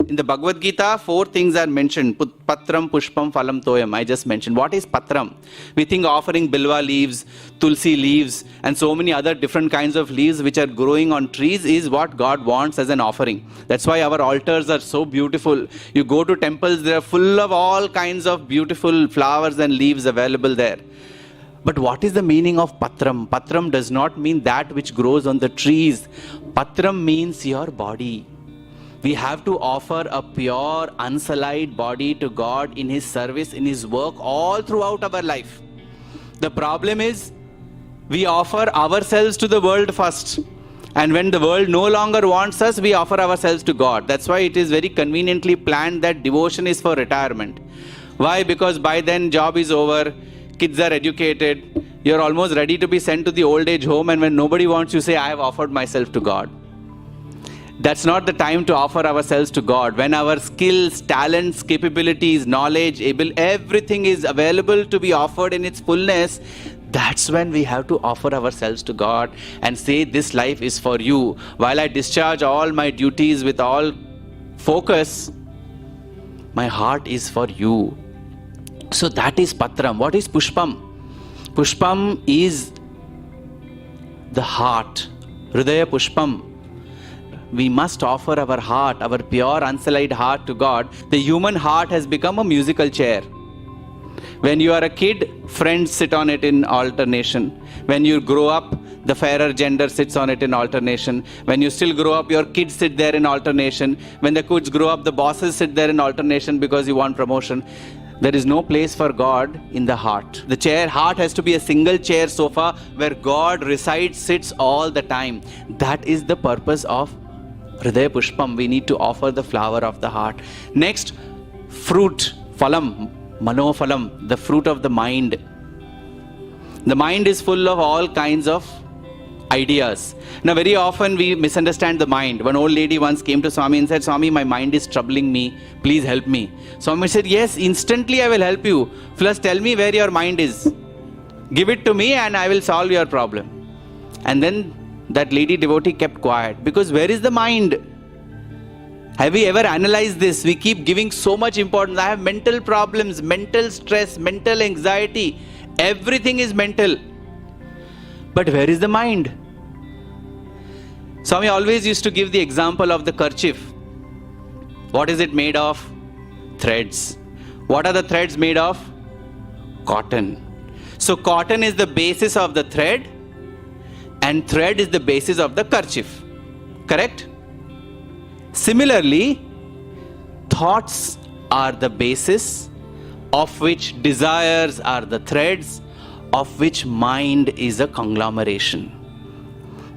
In the Bhagavad Gita, 4 things are mentioned. Patram, Pushpam, Phalam, Toyam. I just mentioned. What is Patram? We think offering Bilva leaves, Tulsi leaves, and so many other different kinds of leaves which are growing on trees is what God wants as an offering. That's why our altars are so beautiful. You go to temples, they are full of all kinds of beautiful flowers and leaves available there. But what is the meaning of Patram? Patram does not mean that which grows on the trees. Patram means your body. We have to offer a pure, unsullied body to God in His service, in His work, all throughout our life. The problem is, we offer ourselves to the world first. And when the world no longer wants us, we offer ourselves to God. That's why it is very conveniently planned that devotion is for retirement. Why? Because by then job is over, kids are educated, you're almost ready to be sent to the old age home, and when nobody wants you, say, I have offered myself to God. That's not the time to offer ourselves to God. When our skills, talents, capabilities, knowledge, everything is available to be offered in its fullness, that's when we have to offer ourselves to God and say, this life is for you. While I discharge all my duties with all focus, my heart is for you. So that is Patram. What is Pushpam? Pushpam is the heart. Hridaya Pushpam. We must offer our heart, our pure, unsullied heart to God. The human heart has become a musical chair. When you are a kid, friends sit on it in alternation. When you grow up, the fairer gender sits on it in alternation. When you still grow up, your kids sit there in alternation. When the kids grow up, the bosses sit there in alternation because you want promotion. There is no place for God in the heart. The heart has to be a single chair sofa where God resides, sits all the time. That is the purpose of Hridaya Pushpam. We need to offer the flower of the heart. Next, fruit, phalam, manophalam, the fruit of the mind. The mind is full of all kinds of ideas. Now very often we misunderstand the mind. One old lady once came to Swami and said, Swami, my mind is troubling me. Please help me. Swami said, yes, instantly I will help you. First tell me where your mind is. Give it to me and I will solve your problem. And then that lady devotee kept quiet, because where is the mind? Have we ever analyzed this? We keep giving so much importance. I have mental problems, mental stress, mental anxiety. Everything is mental. But where is the mind? Swami always used to give the example of the kerchief. What is it made of? Threads. What are the threads made of? Cotton. So cotton is the basis of the thread, and thread is the basis of the kerchief. Correct? Similarly, thoughts are the basis, of which desires are the threads, of which mind is a conglomeration.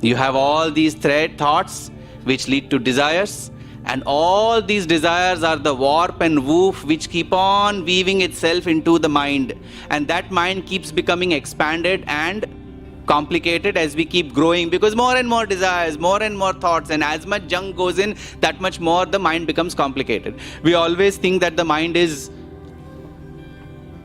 You have all these thoughts which lead to desires, and all these desires are the warp and woof which keep on weaving itself into the mind, and that mind keeps becoming expanded and complicated as we keep growing, because more and more desires, more and more thoughts, and as much junk goes in, that much more the mind becomes complicated. We always think that the mind is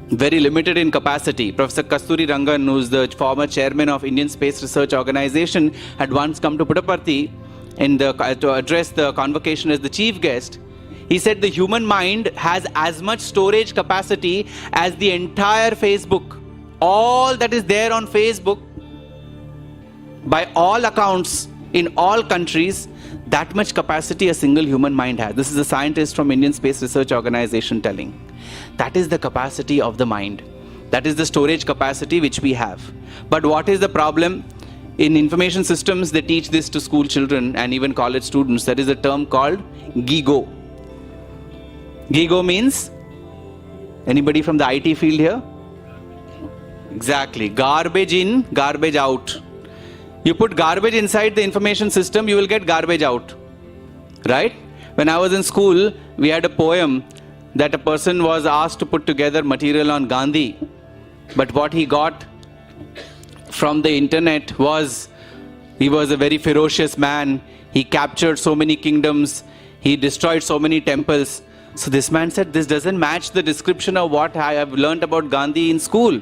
very limited in capacity. Professor Kasturi Rangan, who is the former chairman of Indian Space Research Organization, had once come to Puttaparthi to address the convocation as the chief guest. He said the human mind has as much storage capacity as the entire Facebook. All that is there on Facebook, by all accounts, in all countries, that much capacity a single human mind has. This is a scientist from Indian Space Research Organization telling. That is the capacity of the mind. That is the storage capacity which we have. But what is the problem? In information systems, they teach this to school children and even college students. There is a term called GIGO. GIGO means, anybody from the IT field here? Exactly. Garbage in, garbage out. You put garbage inside the information system, you will get garbage out. Right? When I was in school, we had a poem that a person was asked to put together material on Gandhi. But what he got from the internet was, he was a very ferocious man. He captured so many kingdoms. He destroyed so many temples. So this man said, this doesn't match the description of what I have learned about Gandhi in school.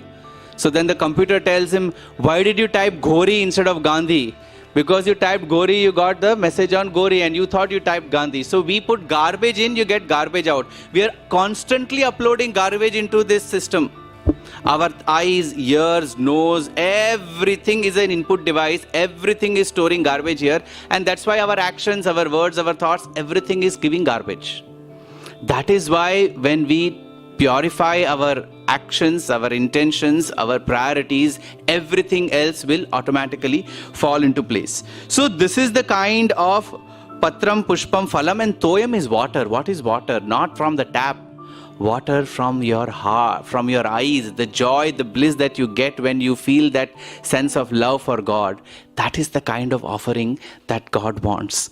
So then the computer tells him, why did you type Ghori instead of Gandhi? Because you typed Gori, you got the message on Gori and you thought you typed Gandhi. So we put garbage in, you get garbage out. We are constantly uploading garbage into this system. Our eyes, ears, nose, everything is an input device. Everything is storing garbage here. And that's why our actions, our words, our thoughts, everything is giving garbage. That is why when we purify our actions, our intentions, our priorities, everything else will automatically fall into place. So this is the kind of Patram, Pushpam, Phalam, and Toyam is water. What is water? Not from the tap. Water from your heart, from your eyes, the joy, the bliss that you get when you feel that sense of love for God. That is the kind of offering that God wants.